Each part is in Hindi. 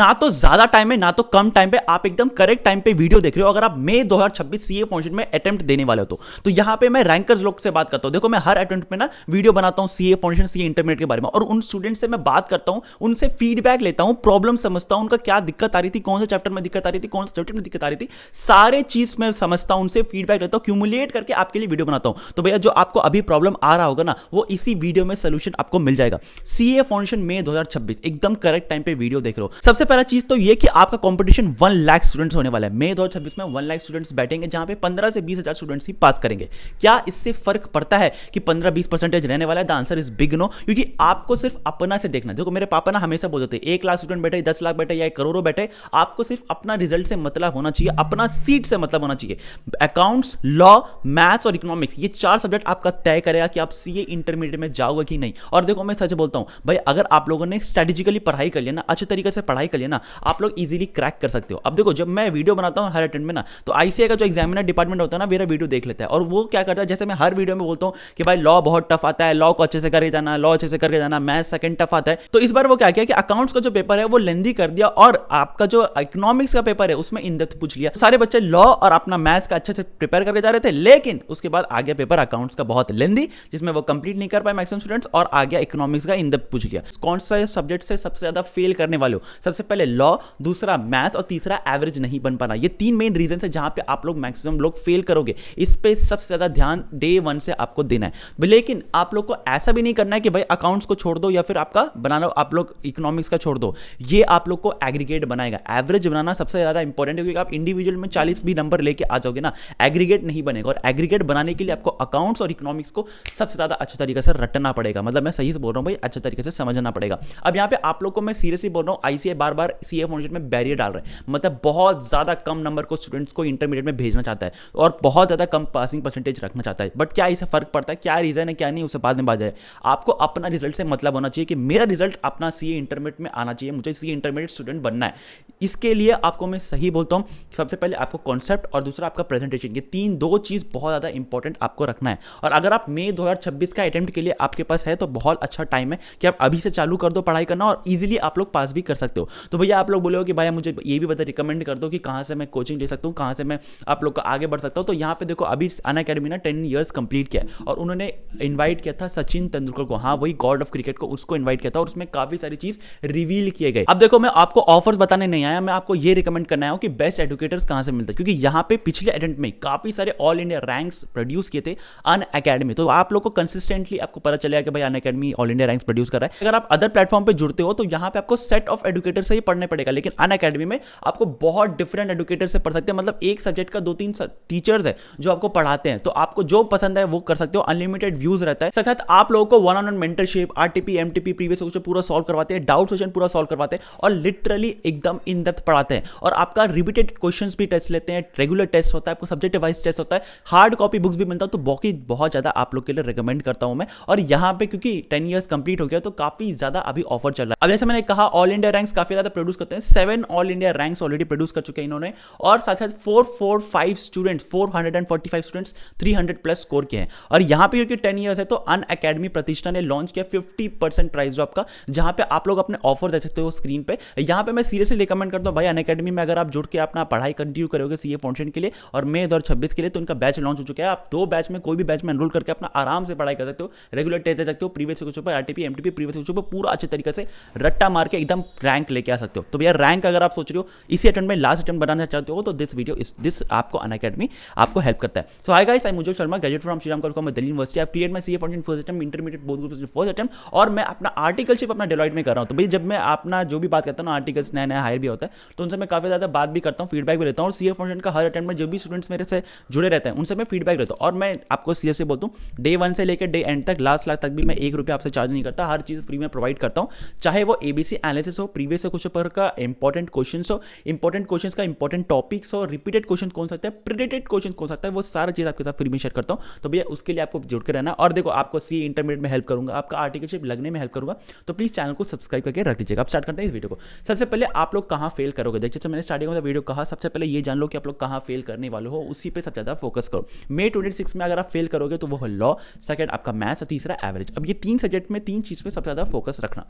ना तो ज्यादा टाइम है ना तो कम टाइम पे, आप एकदम करेक्ट टाइम पे वीडियो देख रहे हो। अगर आप मई 2026 सीए फाउंडेशन में अटेम्प्ट देने वाले हो तो यहां पे मैं रैंकर्स लोग से बात करता हूं। देखो मैं हर अटेम्प्ट में ना वीडियो बनाता हूं सीए फाउंडेशन सीए इंटरमीडिएट के बारे में, और उन स्टूडेंट से मैं बात करता हूं, उनसे फीडबैक लेता हूं, प्रॉब्लम समझता हूं, उनका क्या दिक्कत आ रही थी, कौन से चैप्टर में दिक्कत आ रही थी, कौन से चैप्टर में दिक्कत आ रही थी, सारे चीज मैं समझता हूं, उनसे फीडबैक लेता हूं, क्यूमुलेट करके आपके लिए वीडियो बनाता हूं। तो भैया जो आपको अभी प्रॉब्लम आ रहा होगा ना, वो इसी वीडियो में सोल्यूशन आपको मिल जाएगा। सीए फाउंडेशन मई 2026 एकदम करेक्ट टाइम पे वीडियो देख रहे हो। सबसे पहला चीज तो ये कि आपका कंपटीशन 1 लाख स्टूडेंट्स होने वाला है। मई 2026 में 1 लाख स्टूडेंट्स बैठेंगे, जहां पे 15 से 20 हजार स्टूडेंट्स ही पास करेंगे। क्या इससे फर्क पड़ता है कि 15-20% रहने वाला है? The answer is big no, क्योंकि आपको सिर्फ अपना से देखना। देखो मेरे पापा ना हमेशा बोलते थे 1 लाख स्टूडेंट बैठे, 10 लाख बैठे या करोड़ों बैठे, आपको सिर्फ अपना रिजल्ट से मतलब होना चाहिए, अपना सीट से मतलब होना चाहिए। अकाउंट्स, लॉ, मैथ्स और इकोनॉमिक्स, ये 4 सब्जेक्ट आपका तय करेगा कि आप सीए इंटरमीडिएट में जाओगे कि नहीं। और देखो मैं सच बोलता हूं भाई, अगर आप लोगों ने स्ट्रेटेजिकली पढ़ाई कर लिया ना, अच्छे तरीके से पढ़ाई कर लिया ना, आप लोग इजीली क्रैक कर सकते हो। अब देखो जब मैं वीडियो बनाता हूं हर अटेम्प्ट में ना, तो आईसीए का जो एग्जामिनर डिपार्टमेंट होता है ना, मेरा वीडियो देख लेता है, और वो क्या करता है, जैसे मैं हर वीडियो में बोलता हूं कि भाई लॉ बहुत टफ आता है, लॉ को अच्छे से करके जाना, लॉ अच्छे से करके जाना, मैथ सेकंड टफ आता है। तो इस बार वो क्या किया कि अकाउंट्स का जो पेपर है वो लेंदी कर दिया, और आपका जो इकोनॉमिक्स का पेपर है उसमें इन डेप्थ पूछ लिया। सारे बच्चे लॉ और अपना मैथ्स का अच्छे से प्रिपेयर करके जा रहे थे, लेकिन उसके बाद आ गया पेपर अकाउंट्स का बहुत लेंदी, जिसमें वो कंप्लीट नहीं कर पाए मैक्सिमम स्टूडेंट्स, और आ गया इकोनॉमिक्स का इन डेप्थ पूछ लिया। कौन सा सब्जेक्ट से सबसे ज्यादा फेल करने वाले हो? सबसे पहले लॉ, दूसरा मैथ्स, और तीसरा एवरेज नहीं बन पाना। ये 3 मेन रीजन है जहां पे आप लोग मैक्सिमम लोग फेल करोगे। इस पे सबसे ज्यादा ध्यान डे 1 से आपको देना है। लेकिन आप लोग को ऐसा भी नहीं करना है कि भाई अकाउंट्स को छोड़ दो या फिर आपका बनाना आप लोग इकोनॉमिक्स का छोड़ दो। ये आप लोग को एग्रीगेट बनाएगा। एवरेज बनाना सबसे ज्यादा इंपॉर्टेंट है, क्योंकि आप इंडिविजुअल में 40 भी नंबर लेके आ जाओगे ना, एग्रीगेट नहीं बनेगा। और एग्रीगेट बनाने के लिए आपको अकाउंट्स और इकोनॉमिक्स को सबसे ज्यादा अच्छे तरीके से रटना पड़ेगा। मतलब मैं सही से बोल रहा हूं भाई, अच्छे तरीके से समझना पड़ेगा। अब यहाँ पे आप लोग को मैं सीरियसली बोल रहा हूं, आईसीए बार बार सीए फाउंडेशन में बैरियर डाल रहे हैं, मतलब बहुत ज्यादा कम नंबर को स्टूडेंट्स को इंटरमीडिएट में भेजना चाहता है, और बहुत ज्यादा कम पासिंग परसेंटेज रखना चाहता है। बट क्या इससे फर्क पड़ता है, क्या रीजन है क्या नहीं, उससे बाद में बात जाए। आपको अपना रिजल्ट से मतलब होना चाहिए कि मेरा रिजल्ट अपना सीए इंटरमीडिएट में आना चाहिए, मुझे सीए इंटरमीडिएट स्टूडेंट बनना है। इसके लिए आपको मैं सही बोलता हूं, सबसे पहले आपको कॉन्सेप्ट और दूसरा आपका प्रेजेंटेशन, ये दो चीज बहुत ज्यादा इंपॉर्टेंट आपको रखना है। और अगर आप मई 2026 का अटेम्प्ट के लिए आपके पास है तो बहुत अच्छा टाइम है कि आप अभी से चालू कर दो पढ़ाई करना, और इजीली आप लोग पास भी कर सकते हो। तो भैया आप लोग बोलोगे कि भाई मुझे ये भी बता रिकमेंड कर दो कि कहां से मैं कोचिंग ले सकता हूं, कहां से मैं आप लोग को आगे बढ़ सकता हूं। तो यहां पे देखो अभी अनअकैडमी ने 10 ईयर्स कंप्लीट किया है, और उन्होंने इन्वाइट किया था सचिन तेंदुलकर को, हाँ वही गॉड ऑफ क्रिकेट को, उसको इन्वाइट किया था, और उसमें काफी सारी चीज रिवील किए गए। अब देखो मैं आपको ऑफर्स बताने नहीं आया, मैं आपको ये रिकमेंड करना आया हूं कि बेस्ट एजुकेटर्स कहां से मिलते हैं, क्योंकि यहां पे पिछले अटेम्प्ट में काफी सारे ऑल इंडिया रैंक्स प्रोड्यूस किए थे अनअकैडमी। तो आप लोग को कंसिस्टेंटली आपको पता चलेगा कि भाई Unacademy all India ranks produce कर रहा है। अगर आप अदर प्लेटफॉर्म पे जुड़ते हो तो यहां पे आपको सेट ऑफ एजुकेटर से ही पढ़ने पड़ेगा, लेकिन अनअकैडमी में आपको बहुत डिफरेंट एजुकेटर से पढ़ सकते हैं। मतलब एक सब्जेक्ट का 2-3 टीचर्स है जो आपको पढ़ाते हैं, तो आपको जो पसंद है वो कर सकते हो। अनलिमिटेड व्यूज रहता है, साथ साथ आप लोगों को 1-on-1 mentorship, RTP, MTP, previous question पूरा सॉल्व करवाते हैं, डाउट क्वेश्चन पूरा सॉल्व करवाते हैं, और लिटरली एकदम इन डेप्थ पढ़ाते हैं। और आपका रिपीटेड क्वेश्चंस भी टेस्ट लेते हैं, रेगुलर टेस्ट होता है, आपको सब्जेक्ट वाइज टेस्ट होता है, हार्ड कॉपी बुक्स भी मिलता है। तो बहुत ज्यादा आप लोग के लिए रिकमेंड करता हूं मैं। और यहां पे क्योंकि 10 इयर्स कंप्लीट हो गया तो काफी ज्यादा अभी ऑफर चल रहा है। अब जैसे मैंने कहा ऑल इंडिया रैंक्स काफी ज्यादा प्रोड्यूस करते हैं, 7 all India ranks already produce कर चुके हैं इन्होंने, और साथ साथ 445 स्टूडेंट्स 445 स्टूडेंट्स 300 प्लस स्कोर किए हैं। और यहां पे क्योंकि 10 इयर्स है तो अनअकैडमी प्रतिष्ठान ने लॉन्च किया 50% प्राइस ड्रॉप का, जहां पे आप लोग अपने ऑफर दे सकते हो स्क्रीन पे। यहां पे मैं सीरियसली रिकमेंड करता हूं भाई, अनअकैडमी में अगर आप जुड़ के अपना पढ़ाई कंटिन्यू करोगे सीए फाउंडेशन के लिए और मई 2026 के लिए, तो उनका बैच लॉन्च हो चुका है। आप 2 बैच में कोई भी बैच में एनरोल करके अपना आराम से पढ़ाई कर सकते हो, रेगुलर टेस्ट दे सकते हो, प्रीवियस क्वेश्चन पर आरटीपी, एमटीपी, प्रीवियस क्वेश्चन पर पूरा अच्छे तरीके से रट्टा मार के एकदम रैंक लेके आ सकते हो। तो भैया रैंक अगर आप सोच रहे हो इसी अटेम्प्ट में लास्ट अटेम्प्ट बनाना चाहते हो, तो दिस आपको अनअकैडमी आपको हेल्प करता है। सो हाय गाइस, आई एम मुझे Sharma, graduate from Shriram college Delhi university. I have cleared my CA foundation first attempt, intermediate both groups first attempt, और मैं अपना आर्टिकलशिप अपना डेलॉइट में कर रहा हूं। तो भाई जब मैं अपना जो भी बात करता हूं ना, आर्टिकल्स नया हायर भी होता है, तो उनसे मैं काफी ज्यादा बात भी करता हूं, फीडबैक भी लेता हूं। और सीए फाउंडेशन का हर अटेम्प्ट में जो भी स्टूडेंट्स मेरे से जुड़े रहते हैं उनसे मैं फीडबैक लेता हूं। और मैं आपको सीरियसली बोलता हूं, डे 1 से लेकर डे एंड तक, लास्ट लाख तक भी मैं 1 रुपया आपसे चार्ज नहीं करता, हर चीज फ्री में प्रोवाइड करता हूं। चाहे वो एबीसी एनालिसिस हो, प्रीवियस क्वेश्चन पेपर का इंपॉर्टेंट क्वेश्चंस हो, इंपॉर्टेंट क्वेश्चंस का इंपॉर्टेंट टॉपिक्स हो, रिपीटेड क्वेश्चन कौन सकता है, प्रेडिक्टेड क्वेश्चन कौन सकता है, वो सारा चीज आपके साथ फ्री में शेयर करता हूं। तो भैया उसके लिए आपको जुड़ के रहना। और देखो आपको सी इंटरमीडिएट में हेल्प करूंगा, आपका आर्टिकलशिप लगने में हेल्प करूंगा, तो प्लीज चैनल को सब्सक्राइब करके रख लीजिएगा। अब स्टार्ट करते हैं इस वीडियो को। सबसे पहले आप लोग कहां फेल करोगे, देखिए मैंने स्टार्टिंग में वीडियो कहा, सबसे पहले ये जान लो कि आप लोग कहां फेल करने वाले हो, उसी पे सबसे ज्यादा फोकस करो। मई 26 में अगर आप फेल करोगे तो वो है लॉ, सेकंड आपका मैथ्स, और तीसरा एवरेज। अब ये 3 सब्जेक्ट में 3 चीज पे सबसे ज्यादा फोकस रखना।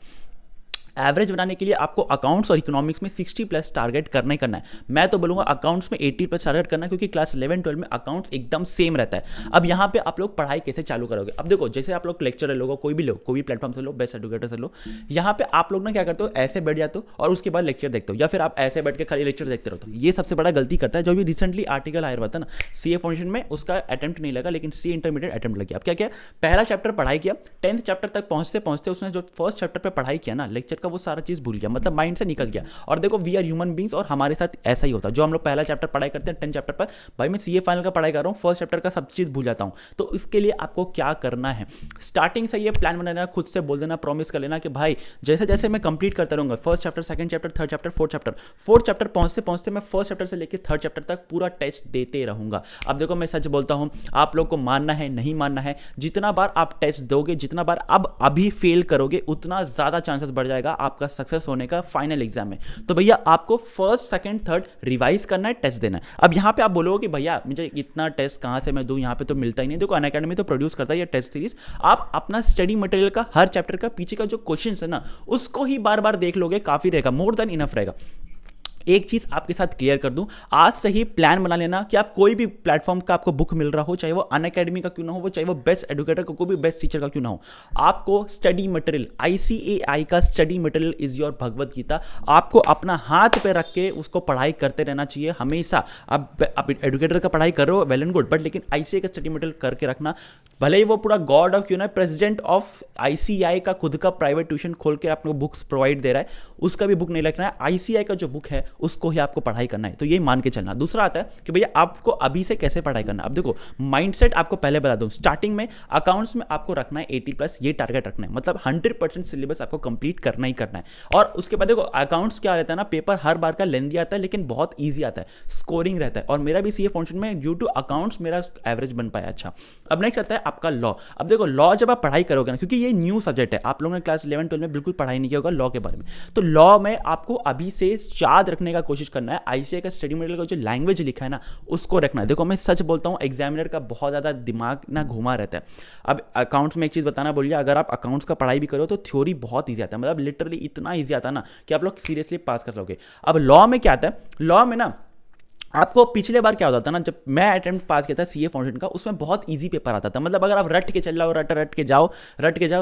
एवरेज बनाने के लिए आपको अकाउंट्स और इकोनॉमिक्स में 60 प्लस टारगेट करना ही करना है। मैं तो बोलूंगा अकाउंट्स में 80 प्लस टारगेट करना है, क्योंकि क्लास 11 12 में अकाउंट्स एकदम सेम रहता है। अब यहाँ पे आप लोग पढ़ाई कैसे चालू करोगे? अब देखो, जैसे आप लोग लेक्चर लो, कोई भी प्लेटफॉर्म से लो, बेस्ट एजुकेटर से लो, यहाँ पे आप लोग ना क्या करते हो, ऐसे बैठ जाते हो और उसके बाद लेक्चर देखते हो, या फिर आप ऐसे बैठ के खाली लेक्चर देखते रहते हो। ये सबसे बड़ा गलती करता है। जो भी रिसेंटली आर्टिकल आया हुआ था ना सीए फाउंडेशन में, उसका अटेम्प्ट नहीं लगा, लेकिन सी इंटरमीडिएट अटेम्प्ट लग गया। अब क्या किया, पहला चैप्टर पढ़ाई किया, 10th चैप्टर तक पहुंचते पहुंचते उसने जो फर्स्ट चैप्टर पे पढ़ाई किया ना लेक्चर का, वो सारा चीज भूल गया, मतलब माइंड से निकल गया। और देखो, वी आर ह्यूमन बींग्स, और हमारे साथ ऐसा ही होता है। जो हम लोग पहला चैप्टर पढ़ाई करते हैं 10 चैप्टर पर, भाई मैं सीए फाइनल का पढ़ाई कर रहा हूँ, फर्स्ट चैप्टर का सब चीज भूल जाता हूँ। तो इसके लिए आपको क्या करना है, स्टार्टिंग से ये प्लान बनाना, खुद से बोल देना, प्रॉमिस कर लेना कि भाई जैसे जैसे मैं कंप्लीट करता रहूंगा, first chapter, second chapter, third chapter, fourth chapter पहुंचते पहुंचते मैं फर्स्ट चैप्टर से लेकर थर्ड चैप्टर तक पूरा टेस्ट देते रहूंगा। अब देखो, मैं सच बोलता हूं, आप लोग को मानना है नहीं मानना है, जितना बार आप टेस्ट दोगे, जितना बार अब अभी फेल करोगे, उतना ज्यादा चांसेस बढ़ जाएगा आपका सक्सेस होने का फाइनल एग्जाम में। तो भैया आपको फर्स्ट सेकंड थर्ड रिवाइज करना है, टेस्ट देना है। अब यहां पे आप बोलोगे कि भैया मुझे इतना टेस्ट कहां से मैं दूं, यहां पे तो मिलता ही नहीं। देखो, अनअकैडमी तो प्रोड्यूस करता है ये टेस्ट सीरीज। आप अपना स्टडी मटेरियल का हर चैप्टर का पीछे का जो क्वेश्चन है ना, उसको ही बार बार देख लोगे, काफी रहेगा, मोर देन इनफ रहेगा। एक चीज आपके साथ क्लियर कर दूं, आज से ही प्लान बना लेना कि आप कोई भी प्लेटफॉर्म का आपको बुक मिल रहा हो, चाहे वो अनअकैडमी का क्यों ना हो, वो चाहे वो बेस्ट एजुकेटर का, कोई भी बेस्ट टीचर का क्यों ना हो, आपको स्टडी मटेरियल, आईसीएआई का study material is your Bhagavad Gita, आपको अपना हाथ पे रख के उसको पढ़ाई करते रहना चाहिए हमेशा। आप एजुकेटर का पढ़ाई कर रहे हो, वेल एंड गुड, बट लेकिन आईसीए का स्टडी मटेरियल करके रखना। भले ही वो पूरा गॉड ऑफ क्यों ना, प्रेसिडेंट ऑफ आईसीआई का खुद का प्राइवेट ट्यूशन खोल के आपको बुक्स प्रोवाइड दे रहा है, उसका भी बुक नहीं रखना है। आईसीआई का जो बुक है उसको ही आपको पढ़ाई करना है, तो ये मान के चलना। दूसरा आता है कि भैया आपको अभी से कैसे पढ़ाई करना है। अब देखो, माइंडसेट आपको पहले बता दूं, स्टार्टिंग में अकाउंट्स में आपको रखना है 80 प्लस, ये टारगेट रखना है, मतलब 100% सिलेबस आपको कंप्लीट करना ही करना है। और उसके बाद देखो, अकाउंट्स क्या रहता है ना, पेपर हर बार का लेंदी आता है, लेकिन बहुत ईजी आता है, स्कोरिंग रहता है। और मेरा भी सीए फाउंडेशन में ड्यू टू अकाउंट्स मेरा एवरेज बन पाया अच्छा। अब नेक्स्ट आता है आपका लॉ। अब देखो, लॉ जब आप पढ़ाई करोगे ना, क्योंकि ये न्यू सब्जेक्ट है, आप लोगों ने क्लास 11 12 में बिल्कुल पढ़ाई नहीं किया होगा लॉ के बारे में, तो लॉ में आपको अभी से याद रखने का कोशिश करना है। आईसीआई का स्टडी मटेरियल का जो लैंग्वेज लिखा है ना, उसको रखना है। देखो, मैं सच बोलता हूँ, एग्जामिनर का बहुत ज़्यादा दिमाग ना घुमा रहता है। अब अकाउंट्स में एक चीज़ बताना बोलिए, अगर आप अकाउंट्स का पढ़ाई भी करो तो थ्योरी बहुत ईजी आता है, मतलब लिटरली इतना ईजी आता है ना कि आप लोग सीरियसली पास कर लोगे। अब लॉ में क्या आता है, लॉ में ना आपको पिछले बार क्या होता था ना, जब मैं अटेम्प्ट पास किया था सीए फाउंडेशन का, उसमें बहुत इजी पेपर आता था, मतलब अगर आप रट के चल जाओ,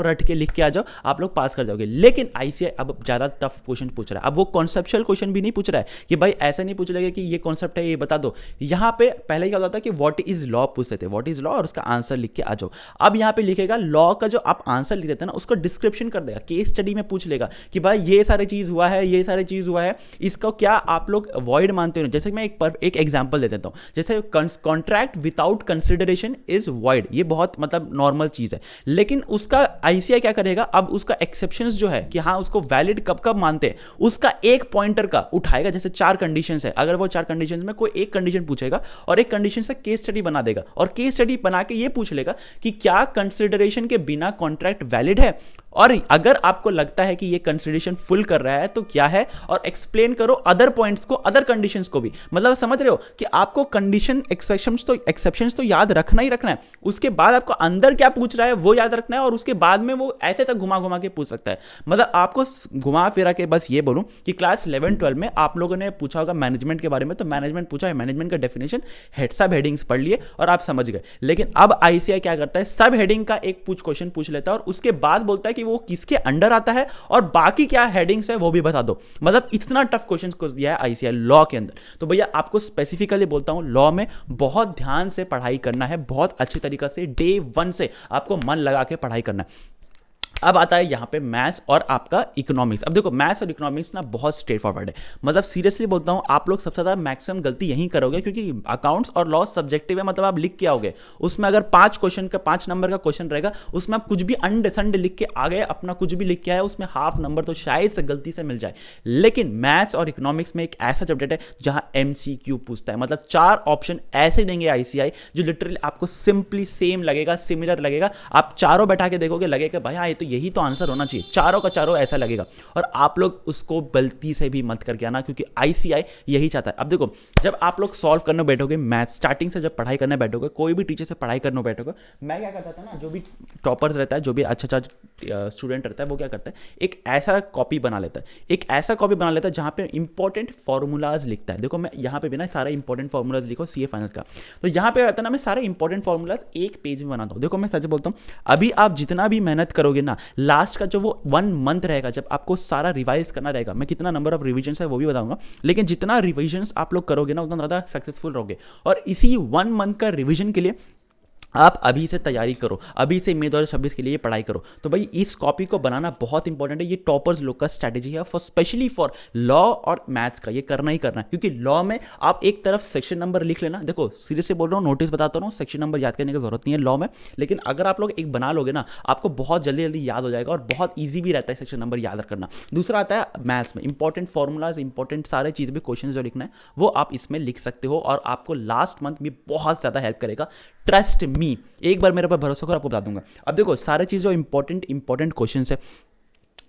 रट के लिख के आ जाओ, आप लोग पास कर जाओगे। लेकिन आईसीआई अब ज़्यादा टफ क्वेश्चन पूछ रहा है। अब वो कॉन्सेप्चुअल क्वेश्चन भी नहीं पूछ रहा है कि भाई ऐसा नहीं पूछ लेगा कि ये कॉन्सेप्ट है, ये बता दो। यहाँ पे पहले क्या होता था कि व्हाट इज लॉ पूछते थे, व्हाट इज लॉ, और उसका आंसर लिख के आ जाओ। अब यहाँ पे लिखेगा लॉ का, जो आप आंसर लिख देते हैं ना, उसको डिस्क्रिप्शन कर देगा, केस स्टडी में पूछ लेगा कि भाई ये सारी चीज़ हुआ है, ये सारी चीज़ हुआ है, इसको क्या आप लोग अवॉइड मानते हो। जैसे मैं एक एग्जाम्पल देता हूं, जैसे contract without consideration is void, ये बहुत मतलब नॉर्मल चीज है, लेकिन उसका आईसीआई क्या करेगा, अब उसका एक्सेप्शंस जो है कि हाँ उसको वैलिड कब कब मानते हैं, उसका एक पॉइंटर का उठाएगा। जैसे 4 कंडीशंस है, अगर वो 4 कंडीशंस में कोई एक कंडीशन पूछेगा और एक कंडीशन से केस स्टडी बना देगा, और केस स्टडी बना के ये पूछ लेगा कि क्या कंसिडरेशन के बिना कॉन्ट्रैक्ट वैलिड है, और अगर आपको लगता है कि ये कंसिडरेशन फुल कर रहा है तो क्या है, और एक्सप्लेन करो अदर पॉइंट्स को, अदर कंडीशंस को भी। मतलब समझ रहे हो कि आपको कंडीशन एक्सेप्शंस तो याद रखना ही रखना है, उसके बाद आपको अंदर क्या पूछ रहा है वो याद रखना है, और उसके बाद में वो ऐसे तक घुमा घुमा के पूछ सकता है। मतलब आपको घुमा फिरा के बस ये बोलूं कि क्लास 11 12 में आप लोगों ने पूछा होगा मैनेजमेंट के बारे में, तो मैनेजमेंट पूछा है, मैनेजमेंट का डेफिनेशन सब हेडिंग्स पढ़ लिए और आप समझ गए। लेकिन अब आईसीआई क्या करता है, सब हेडिंग का एक क्वेश्चन पूछ लेता है, और उसके बाद बोलता है कि वो किसके अंडर आता है और बाकी क्या हेडिंग्स है वो भी बता दो। मतलब इतना टफ क्वेश्चन को दिया है आईसीआई लॉ के अंदर। तो भैया आपको स्पेसिफिकली बोलता हूं, लॉ में बहुत ध्यान से पढ़ाई करना है, बहुत अच्छी तरीके से डे 1 से आपको मन लगा के पढ़ाई करना है। अब आता है यहाँ पे मैथ्स और आपका इकोनॉमिक्स। अब देखो, मैथ्स और इकोनॉमिक्स ना बहुत स्ट्रेट फॉरवर्ड है, मतलब सीरियसली बोलता हूँ, आप लोग सबसे ज़्यादा मैक्सिमम गलती यहीं करोगे, क्योंकि अकाउंट्स और लॉ सब्जेक्टिव है, मतलब आप लिख के आओगे, उसमें अगर 5 नंबर का क्वेश्चन रहेगा, उसमें आप कुछ भी अंड संड लिख के आ गए, अपना कुछ भी लिख के आए, उसमें हाफ नंबर तो शायद से गलती से मिल जाए। लेकिन मैथ्स और इकोनॉमिक्स में एक ऐसा सब्जेक्ट है जहाँ MCQ पूछता है, मतलब 4 ऑप्शन ऐसे देंगे आईसीआई जो लिटरली आपको सिंपली सेम लगेगा, सिमिलर लगेगा, आप चारों बैठा के देखोगे, लगेगा भाई हाँ ये तो यही तो आंसर होना चाहिए, चारों का चारों ऐसा लगेगा। और आप लोग उसको गलती से भी मत करके आना, क्योंकि आईसीआई यही चाहता है। अब देखो, जब आप लोग सॉल्व करने बैठोगे मैथ्स, स्टार्टिंग से जब पढ़ाई करने बैठोगे, कोई भी टीचर से पढ़ाई करने बैठोगे, मैं क्या करता था ना, जो भी टॉपर्स रहता है, जो भी अच्छा स्टूडेंट रहता है, वो क्या करता है, एक ऐसा कॉपी बना लेता है, एक ऐसा कॉपी बना लेता है जहाँ पे इंपॉर्टेंट फॉर्मूलाज लिखता है। देखो मैं यहाँ पे भी ना सारे इंपॉर्टेंट फॉर्मूलाज लिखो सीए फाइनल का, तो यहाँ पे रहता है ना, मैं सारे इंपॉर्टेंट फॉर्मूलाज एक पेज में बनाता हूँ। देखो मैं सच बोलता हूँ, अभी आप जितना भी मेहनत करोगे ना, लास्ट का जो वो 1 मंथ रहेगा, जब आपको सारा रिवाइज करना रहेगा, मैं कितना नंबर ऑफ रिविजन है वो भी बताऊंगा, लेकिन जितना रिविजन आप लोग करोगे ना, उतना ज़्यादा सक्सेसफुल रहोगे। और इसी 1 मंथ का रिविजन के लिए आप अभी से तैयारी करो, अभी से मई 2026 के लिए पढ़ाई करो। तो भाई इस कॉपी को बनाना बहुत इंपॉर्टेंट है, ये टॉपर्स लोग का स्ट्रैटेजी है, फॉर स्पेशली फॉर लॉ और मैथ्स का, ये करना ही करना है। क्योंकि लॉ में आप एक तरफ सेक्शन नंबर लिख लेना, देखो सीरियसली बोल रहा हूँ, नोटिस बताता हूँ, सेक्शन नंबर याद करने की जरूरत नहीं है लॉ में, लेकिन अगर आप लोग एक बना लोगे ना, आपको बहुत जल्दी जल्दी याद हो जाएगा और बहुत ईजी भी रहता है सेक्शन नंबर याद करना। दूसरा आता है मैथ्स में इंपॉर्टेंट फॉर्मूलाज, इंपॉर्टेंट सारे चीज़ भी क्वेश्चन जो लिखना है वो आप इसमें लिख सकते हो, और आपको लास्ट मंथ भी बहुत ज़्यादा हेल्प करेगा, ट्रस्ट मी। एक बार मेरे पर भरोसा करो, आपको बता दूंगा। अब देखो सारे चीज़ जो इंपॉर्टेंट क्वेश्चन है,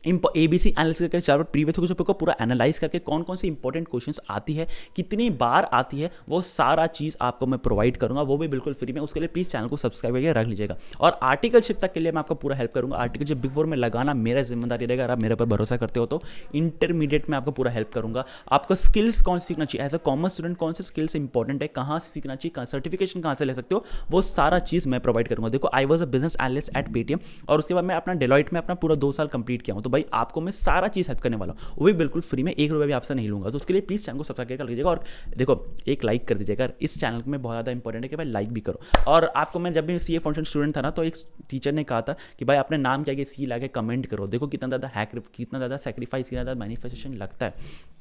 ABC एनालिसिस करके 4 प्रीवियस क्वेश्चन पेपर को पूरा एनालाइज करके कौन कौन सी इंपॉर्टेंट क्वेश्चंस आती है, कितनी बार आती है, वो सारा चीज़ आपको मैं प्रोवाइड करूंगा, वो भी बिल्कुल फ्री में। उसके लिए प्लीज़ चैनल को सब्सक्राइब करके रख लीजिएगा। और आर्टिकलशिप तक के लिए मैं आपको पूरा हेल्प करूंगा। आर्टिकलशिप बिग 4 में लगाना मेरा जिम्मेदारी रहेगा, अगर आप मेरे पर भरोसा करते हो तो। इंटरमीडिएट में आपको पूरा हेल्प करूंगा। आपको स्किल्स कौन सीखना चाहिए, एज अ कॉमर्स स्टूडेंट कौन से स्किल्स इंपॉर्टेंट है, कहाँ से सीखना चाहिए, सर्टिफिकेशन कहाँ से ले सकते हो, वो सारा चीज़ मैं प्रोवाइड करूंगा। देखो I was a business analyst eight Paytm, और उसके बाद मैं अपना डेलॉइट में अपना पूरा 2 साल कंप्लीट किया हूँ। तो भाई आपको मैं सारा चीज़ हेल्प करने वाला हूँ, वो भी बिल्कुल फ्री में, 1 रुपये भी आपसे नहीं लूंगा। तो उसके लिए प्लीज़ चैनल को सब्सक्राइब कर लीजिएगा, और देखो एक लाइक कर दीजिएगा। इस चैनल में बहुत ज़्यादा इंपॉर्टेंट है कि भाई लाइक भी करो। और आपको मैं जब भी सीए फाउंडेशन स्टूडेंट था ना, तो एक टीचर ने कहा था कि भाई अपने नाम क्या सी ला के कमेंट करो। देखो कितना ज़्यादा कितना ज़्यादा सेक्रीफाइस, कितना ज़्यादा मैनिफेस्टेशन लगता है।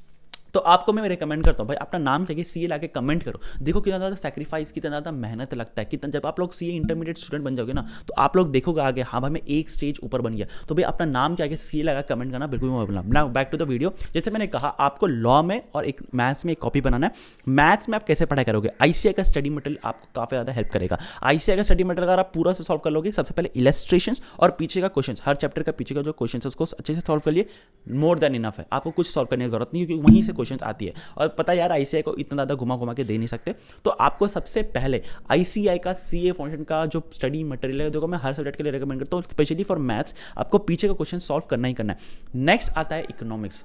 तो आपको मैं रिकमेंड करता हूँ भाई अपना नाम चाहिए सीए लाके कमेंट करो। देखो कितना ज़्यादा सैक्रिफाइस, कितना ज़्यादा मेहनत लगता है, कितना, जब आप लोग सीए इंटरमीडिएट स्टूडेंट बन जाओगे ना, तो आप लोग देखोगे आगे, हाँ भाई मैं एक स्टेज ऊपर बन गया। तो भाई अपना नाम क्या सीए लगा कमेंट करना बिल्कुल मत भूलना। Now back to the video. जैसे मैंने कहा आपको लॉ में और एक मैथ्स में एक कॉपी बनाना है। मैथ्स में आप कैसे पढ़ाई करोगे, आईसीआई का स्टडी मटेरियल आपको काफ़ी ज़्यादा हेल्प करेगा। आईसीआई का स्टडी मटेरियल अगर आप पूरा से सॉल्व कर लोगे, सबसे पहले इलस्ट्रेशंस और पीछे का क्वेश्चन, हर चैप्टर का पीछे का जो क्वेश्चन है उसको अच्छे से सॉल्व कर लिए, मोर देन इनफ है। आपको कुछ सॉल्व करने की जरूरत नहीं, क्योंकि वहीं से क्वेश्चन आती है। और पता यार आईसीआई को इतना ज़्यादा घुमा के दे नहीं सकते, तो आपको सबसे पहले आईसीआई का सीए फाउंडेशन का जो स्टडी मटेरियल है, देखो मैं हर सब्जेक्ट के लिए रेकमेंड करता हूँ, स्पेशली फॉर मैथ्स आपको पीछे का क्वेश्चन सॉल्व करना ही करना है। नेक्स्ट आता है इकोनॉमिक्स।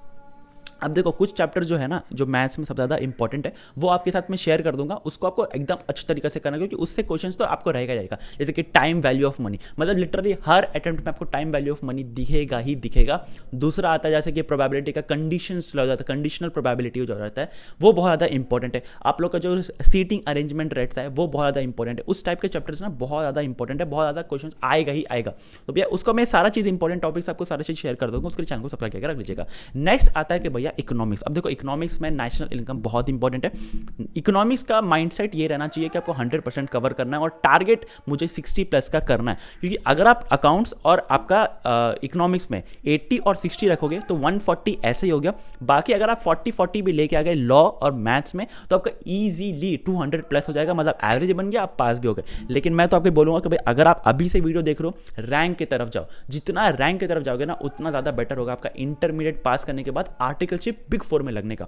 अब देखो कुछ चैप्टर जो है ना, जो मैथ्स में सबसे ज़्यादा इंपॉर्टेंट है, वो आपके साथ में शेयर कर दूंगा। उसको आपको एकदम अच्छे तरीके से करना, क्योंकि उससे क्वेश्चंस तो आपको रहेगा जाएगा। जैसे कि टाइम वैल्यू ऑफ मनी, मतलब लिटरली हर अटेम्प्ट में आपको टाइम वैल्यू ऑफ मनी दिखेगा ही दिखेगा। दूसरा आता है जैसे कि प्रोबेबिलिटी का कंडीशंस लग जाता है, कंडीशनल प्रोबेबिलिटी जो रहता है वो बहुत ज़्यादा इंपॉर्टेंट है। आप लोग का जो सीटिंग अरेंजमेंट रहता है वो बहुत ज़्यादा इंपॉर्टेंट है। उस टाइप के चैप्टर्स ना बहुत ज़्यादा इंपॉर्टेंट है, बहुत ज़्यादा क्वेश्चन आएगा ही आएगा। तो भैया उसको मैं सारा चीज़ इंपॉर्टेंट टॉपिक्स आपको सारा चीज़ शेयर कर दूंगा, उसके चैनल को सब्सक्राइब करके रख लीजिएगा। नेक्स्ट आता है कि भैया इकोनॉमिक्स। अब देखो इकोनॉमिक्स में नेशनल इनकम बहुत इंपॉर्टेंट है। इकोनॉमिक्स का माइंडसेट ये रहना चाहिए कि आपको 100% कवर करना है, और टारगेट मुझे 60+ का करना है। क्योंकि अगर आप अकाउंट्स और आपका इकोनॉमिक्स में 80 और 60 रखोगे तो 140 ऐसे ही हो गया। बाकी अगर आप 40 भी लेके आ गए लॉ और मैथ्स में, तो आपका ईजीली 200+ हो जाएगा, मतलब एवरेज बन गया, आप पास भी हो गए। लेकिन मैं तो आपको बोलूंगा कि भाई अगर आप अभी से वीडियो देख रहे हो, रैंक की तरफ जाओ। जितना रैंक की तरफ जाओगे ना, उतना ज़्यादा बेटर होगा आपका इंटरमीडिएट पास करने के बाद आर्टिकलशिप बिग 4 में लगने का।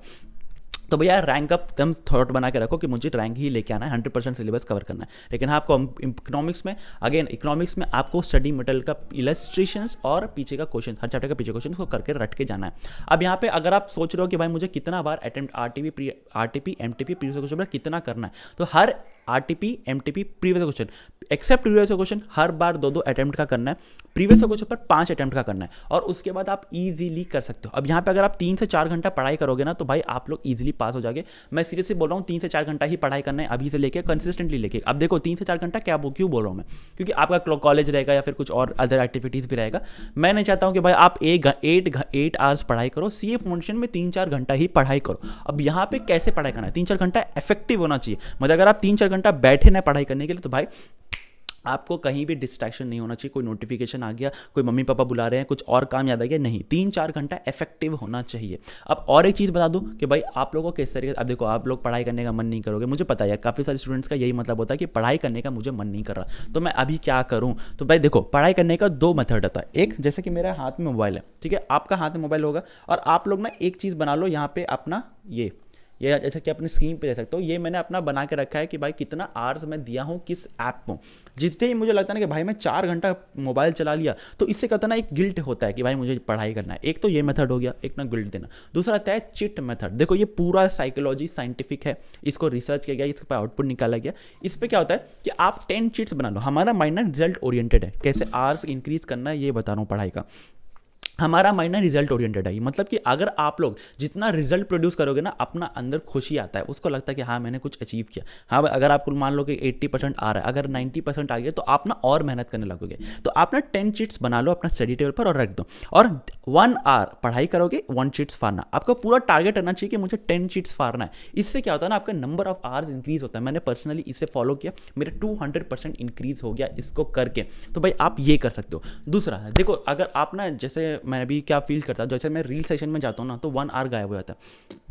तो भैया रैंक अप एकदम थॉट बना के रखो कि मुझे रैंक ही लेके आना है, 100% सिलेबस कवर करना है। लेकिन हाँ आपको इकोनॉमिक्स में, अगेन इकोनॉमिक्स में आपको स्टडी मटेरियल का इलस्ट्रेशंस और पीछे का क्वेश्चन, हर चैप्टर का पीछे क्वेश्चन को करके रट के जाना है। अब यहाँ पे अगर आप सोच रहे हो कि भाई मुझे कितना बार attempt RTP MTP previous question कितना करना है, तो हर RTP MTP previous question except previous question हर बार 2 अटेम्प्ट का करना है। प्रीवियस क्वेश्चन पर 5 अटेम्प्ट का करना है, और उसके बाद आप इजीली कर सकते हो। अब यहाँ पे अगर आप 3 से 4 घंटा पढ़ाई करोगे ना, तो भाई आप लोग इजीली पास हो जाओगे। मैं सीरियसली बोल रहा हूँ, 3 से 4 घंटा ही पढ़ाई करना है अभी से लेके, कंसिस्टेंटली लेके। अब देखो 3 से 4 घंटा क्या क्यों बोल रहा हूँ मैं, क्योंकि आपका कॉलेज रहेगा या फिर कुछ और अदर एक्टिविटीज़ भी रहेगा। मैं नहीं चाहता हूँ कि भाई आप 8 आवर्स पढ़ाई करो, सीए फाउंडेशन में 3-4 घंटा ही पढ़ाई करो। अब यहाँ पे कैसे पढ़ाई करना है, 3-4 घंटा इफेक्टिव होना चाहिए। मतलब अगर आप 3-4 घंटा बैठे ना पढ़ाई करने के लिए, तो भाई आपको कहीं भी डिस्ट्रैक्शन नहीं होना चाहिए, कोई नोटिफिकेशन आ गया, कोई मम्मी पापा बुला रहे हैं, कुछ और काम याद आ गया, नहीं, 3-4 घंटा इफेक्टिव होना चाहिए। अब और एक चीज़ बता दूं कि भाई आप लोगों को किस तरीके से, अब देखो आप लोग पढ़ाई करने का मन नहीं करोगे, मुझे पता है काफ़ी सारे स्टूडेंट्स का यही मतलब होता है कि पढ़ाई करने का मुझे मन नहीं कर रहा, तो मैं अभी क्या करूँ। तो भाई देखो पढ़ाई करने का 2 मेथड होता है। एक, जैसे कि मेरे हाथ में मोबाइल है, ठीक है, आपका हाथ में मोबाइल होगा, और आप लोग ना एक चीज़ बना लो यहाँ पे अपना, ये जैसे कि अपनी स्क्रीन पे देख सकते हो, ये मैंने अपना बना के रखा है कि भाई कितना आवर्स मैं दिया हूँ किस ऐप को। जिससे ही मुझे लगता है ना कि भाई मैं 4 घंटा मोबाइल चला लिया, तो इससे कहता ना एक गिल्ट होता है कि भाई मुझे पढ़ाई करना है। एक तो ये मेथड हो गया, एक ना गिल्ट देना। दूसरा आता है चिट मेथड। देखो ये पूरा साइकोलॉजी साइंटिफिक है, इसको रिसर्च किया गया, इसके आउटपुट निकाला गया। इस पर क्या होता है कि आप 10 चिट्स बना लो। हमारा माइंड ना रिजल्ट ओरिएंटेड है, कैसे आवर्स इंक्रीज करना है ये बता रहा हूँ पढ़ाई का। हमारा माइंड ना रिजल्ट ओरिएंटेड है, मतलब कि अगर आप लोग जितना रिजल्ट प्रोड्यूस करोगे ना, अपना अंदर खुशी आता है, उसको लगता है कि हाँ मैंने कुछ अचीव किया। हाँ भाई, अगर आपको मान लो कि 80% आ रहा है, अगर 90% आ गया, तो आप ना और मेहनत करने लगोगे। तो आप ना 10 चिट्स बना लो अपना स्टडी टेबल पर और रख दो, और 1 आवर पढ़ाई करोगे, 1 चिट्स फाड़ना। आपका पूरा टारगेट रहना चाहिए कि मुझे 10 चिट्स फाड़ना है। इससे क्या होता है ना, आपका नंबर ऑफ आवर्स इंक्रीज होता है। मैंने पर्सनली इसे फॉलो किया, मेरा 200% इंक्रीज हो गया इसको करके। तो भाई आप ये कर सकते हो। दूसरा देखो, अगर आप ना, जैसे मैं भी क्या फील करता, जैसे मैं रील सेशन में जाता हूँ ना, तो 1 आवर गायब हो जाता है।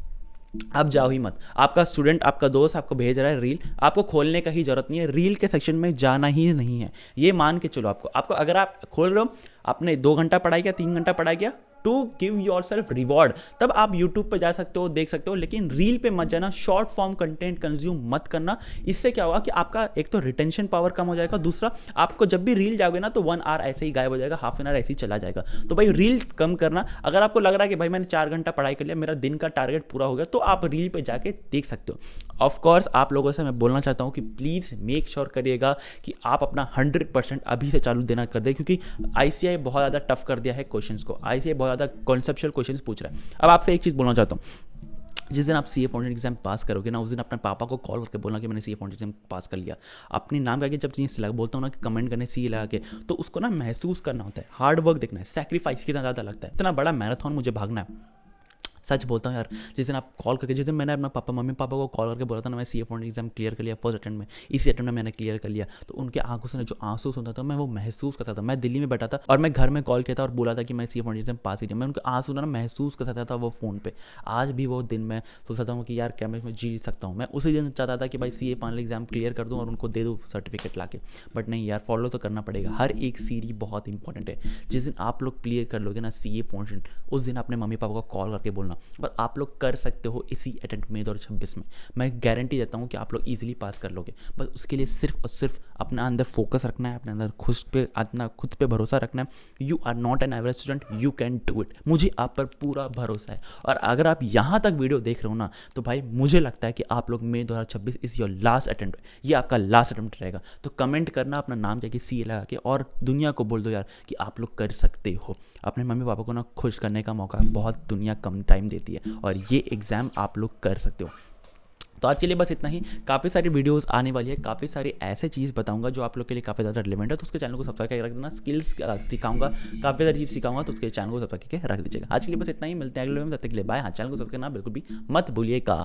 आप जाओ ही मत। आपका स्टूडेंट, आपका दोस्त आपको भेज रहा है रील, आपको खोलने का ही जरूरत नहीं है, रील के सेक्शन में जाना ही नहीं है। ये मान के चलो आपको अगर आप खोल रहे हो, आपने 2 घंटा पढ़ाई किया, 3 घंटा पढ़ाई किया, to give yourself reward, तब आप यूट्यूब पे जा सकते हो, देख सकते हो, लेकिन रील पे मत जाना। शॉर्ट फॉर्म कंटेंट कंज्यूम मत करना। इससे क्या होगा कि आपका एक तो रिटेंशन पावर कम हो जाएगा, दूसरा आपको जब भी रील जाओगे ना, तो 1 आवर ऐसे ही गायब हो जाएगा, हाफ एन आवर ऐसे ही चला जाएगा। तो भाई रील कम करना। अगर आपको लग रहा है कि भाई मैंने 4 घंटा पढ़ाई कर लिया, मेरा दिन का टारगेट पूरा हो गया, तो आप रील पे जाके देख सकते हो। ऑफ कोर्स आप लोगों से मैं बोलना चाहता हूँ कि प्लीज़ मेक श्योर करिएगा कि आप अपना 100% अभी से चालू देना कर दें, क्योंकि आईसीआई बहुत ज़्यादा टफ कर दिया है क्वेश्चंस को। आईसीआई बहुत ज़्यादा कॉन्सेप्चुअल क्वेश्चंस पूछ रहा है। अब आपसे एक चीज़ बोलना चाहता हूँ, जिस दिन आप सीए फाउंडेशन एग्जाम पास करोगे ना, उस दिन अपने पापा को कॉल करके बोलना कि मैंने सीए फाउंडेशन एग्जाम पास कर लिया। अपने नाम का जब चीज़ लगा बोलता हूँ ना कि कमेंट करने सीए लगा के, तो उसको ना महसूस करना होता है, हार्ड वर्क देखना है, सेक्रीफाइस कितना ज़्यादा लगता है। इतना बड़ा मैराथन मुझे भागना है। सच बोलता हूँ यार, जिस दिन आप कॉल करके, जिस दिन मैंने अपना मम्मी पापा को कॉल करके बोला था ना, मैं सीए फाउंडेशन एग्जाम क्लियर कर लिया फर्स्ट अटेम्प्ट में, इसी अटेम्प्ट में मैंने क्लियर कर लिया, तो उनके आंखों से जो आंसू सुनता था, मैं वो महसूस करता था। मैं दिल्ली में बैठा था और मैं घर में कॉल किया था और बोला था कि मैं सीए फाउंडेशन एग्जाम पास ही किया। मैं उनके आंसू ना महसूस कर सकता था वो फ़ोन पर। आज भी वो दिन मैं सोचता हूँ कि यार क्या मैं जी सकता हूँ। मैं उसी दिन चाहता था कि भाई सीए फाइनल एग्जाम क्लियर कर दूँ और उनको दे दूँ सर्टिफिकेट ला के, बट नहीं यार, फॉलो तो करना पड़ेगा। हर एक सीरी बहुत इंपॉर्टेंट है। जिस दिन आप लोग क्लियर कर लोगे ना सीए फाउंडेशन, उस दिन अपने मम्मी पापा को कॉल करके बोलना, और आप लोग कर सकते हो इसी अटेम्प्ट में 2026 में। मैं गारंटी देता हूँ कि आप लोग इजीली पास कर लोगे। बस उसके लिए सिर्फ और सिर्फ अपने अंदर फोकस रखना है, अपने अंदर खुद पे भरोसा रखना है। You are not an average student, you can do it. मुझे आप पर पूरा भरोसा है। और अगर आप यहाँ तक वीडियो देख रहे हो ना, तो भाई मुझे लगता है कि आप लोग मई 2026 इज योर लास्ट अटेम्प्ट, ये आपका लास्ट अटेम्प्ट रहेगा। तो कमेंट करना, अपना नाम जाके सी लगा के, और दुनिया को बोल दो यार कि आप लोग कर सकते हो। अपने मम्मी पापा को ना खुश करने का मौका बहुत दुनिया कम टाइम देती है, और ये एग्ज़ाम आप लोग कर सकते हो। तो आज के लिए बस इतना ही। काफ़ी सारी वीडियोस आने वाली है, काफ़ी सारी ऐसे चीज़ बताऊंगा जो आप लोग के लिए काफ़ी ज़्यादा रिलेवेंट है। तो उसके चैनल को सब्सक्राइब करके रख देना। स्किल्स सिखाऊंगा, काफ़ी सारी चीज़ सिखाऊंगा, तो उसके चैनल को सब्सक्राइब करके रख दीजिएगा। आज के लिए बस इतना ही, मिलते हैं अगले वीडियो में, तब तक के लिए बाय। हाँ, चैनल को सब्सक्राइब करना बिल्कुल भी मत भूलिएगा।